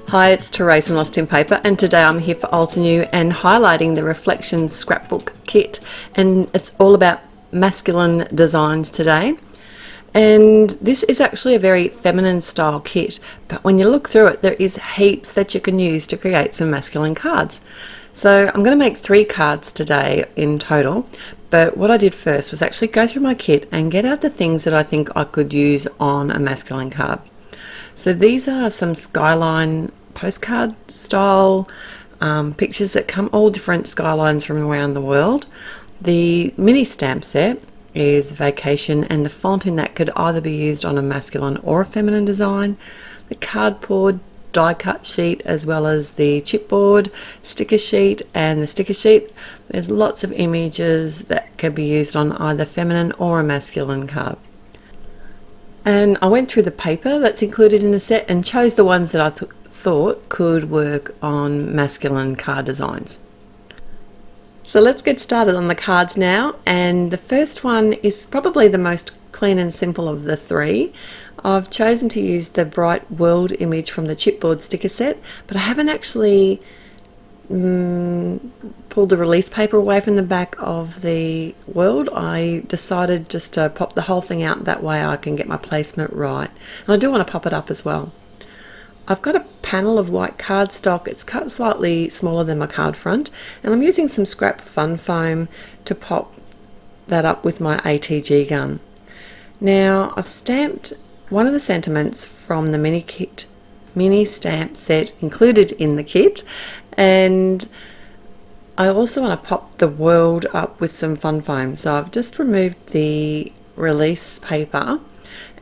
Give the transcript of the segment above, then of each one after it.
Hi, it's Therese from Lost in Paper, and today I'm here for Altenew and highlighting the Reflection Scrapbook Kit, and it's all about masculine designs today. And this is actually a very feminine style kit, but when you look through it, there is heaps that you can use to create some masculine cards. So I'm going to make 3 cards today in total, but what I did first was actually go through my kit and get out the things that I think I could use on a masculine card. So these are some skyline postcard style pictures that come all different skylines from around the world. The mini stamp set is vacation, and the font in that could either be used on a masculine or a feminine design. The cardboard die cut sheet, as well as the chipboard sticker sheet and the sticker sheet. There's lots of images that can be used on either feminine or a masculine card. And I went through the paper that's included in the set and chose the ones that I thought could work on masculine card designs. So let's get started on the cards now, and the first one is probably the most clean and simple of the 3. I've chosen to use the bright world image from the chipboard sticker set, but I haven't actually pulled the release paper away from the back of the world. I decided just to pop the whole thing out, that way I can get my placement right, and I do want to pop it up as well. I've got a panel of white cardstock. It's cut slightly smaller than my card front, and I'm using some scrap fun foam to pop that up with my ATG gun. Now I've stamped one of the sentiments from the mini stamp set included in the kit, and I also want to pop the world up with some fun foam. So I've just removed the release paper,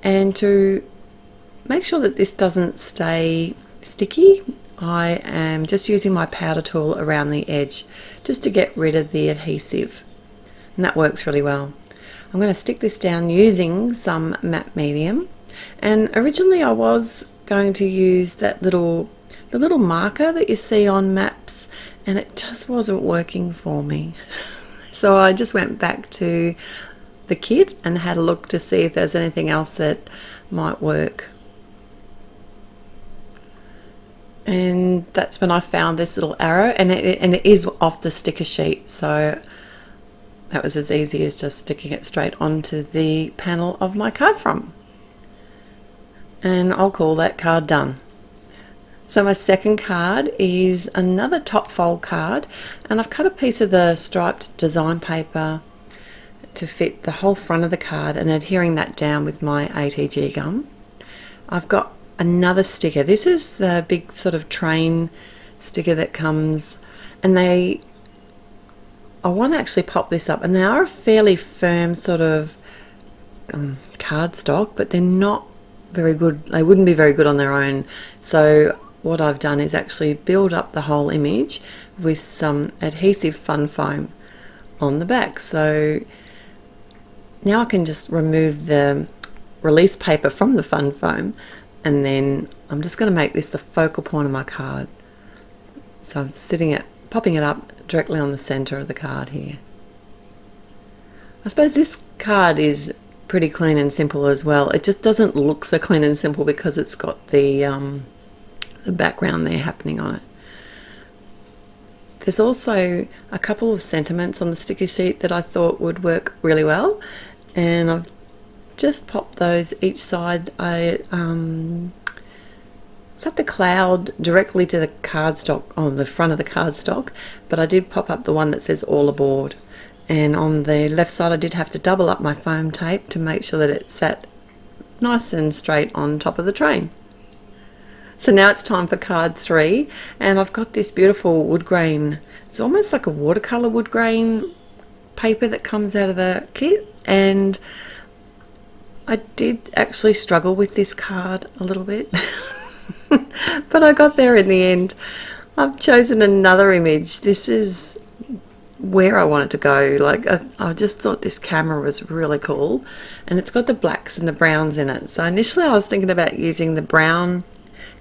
and to make sure that this doesn't stay sticky, I am just using my powder tool around the edge just to get rid of the adhesive, and that works really well. I'm going to stick this down using some matte medium, and originally I was going to use the little marker that you see on maps, and it just wasn't working for me. So I just went back to the kit and had a look to see if there's anything else that might work. And that's when I found this little arrow, and it is off the sticker sheet, so that was as easy as just sticking it straight onto the panel of my card front. And I'll call that card done. So my second card is another top fold card, and I've cut a piece of the striped design paper to fit the whole front of the card and adhering that down with my ATG gun. I've got another sticker. This is the big sort of train sticker that comes, and I want to actually pop this up, and they are a fairly firm sort of cardstock, but they're not very good. They wouldn't be very good on their own. So what I've done is actually build up the whole image with some adhesive fun foam on the back. So now I can just remove the release paper from the fun foam, and then I'm just going to make this the focal point of my card. So I'm popping it up directly on the center of the card here. I suppose this card is pretty clean and simple as well. It just doesn't look so clean and simple because it's got the background there happening on it. There's also a couple of sentiments on the sticker sheet that I thought would work really well, and I've just popped those each side. I set the cloud directly to the cardstock on the front of the cardstock, but I did pop up the one that says all aboard, and on the left side I did have to double up my foam tape to make sure that it sat nice and straight on top of the train. So now it's time for card 3, and I've got this beautiful wood grain. It's almost like a watercolor wood grain paper that comes out of the kit, and I did actually struggle with this card a little bit, but I got there in the end. I've chosen another image. This is where I wanted to go. Like I just thought this camera was really cool, and it's got the blacks and the browns in it. So initially I was thinking about using the brown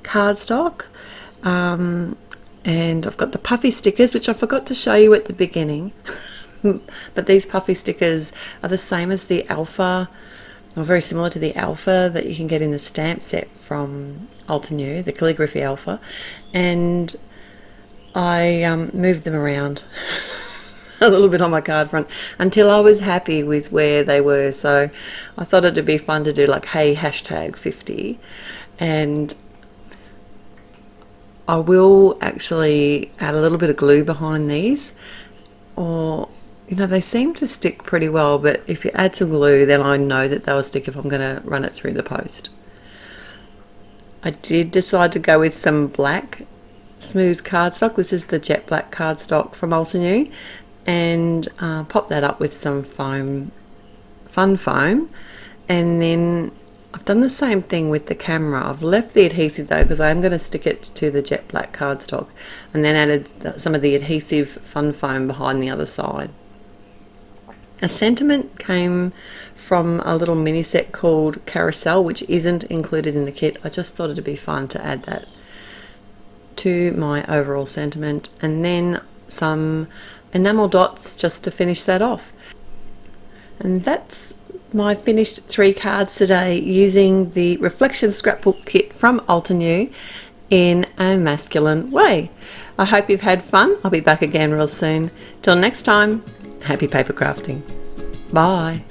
cardstock, and I've got the puffy stickers, which I forgot to show you at the beginning. But these puffy stickers are the same as the alpha or very similar to the Alpha that you can get in the stamp set from Altenew, the calligraphy Alpha, and I moved them around a little bit on my card front until I was happy with where they were. So I thought it'd be fun to do like, hey, hashtag 50, and I will actually add a little bit of glue behind these, or you know, they seem to stick pretty well, but if you add some glue, then I know that they'll stick if I'm going to run it through the post. I did decide to go with some black smooth cardstock. This is the jet black cardstock from Altenew, and pop that up with some foam, fun foam, and then I've done the same thing with the camera. I've left the adhesive though because I am going to stick it to the jet black cardstock, and then added some of the adhesive fun foam behind the other side. A sentiment came from a little mini set called Carousel, which isn't included in the kit. I just thought it'd be fun to add that to my overall sentiment, and then some enamel dots just to finish that off. And that's my finished 3 cards today using the Reflection Scrapbook Kit from Altenew in a masculine way. I hope you've had fun. I'll be back again real soon. Till next time, happy paper crafting. Bye.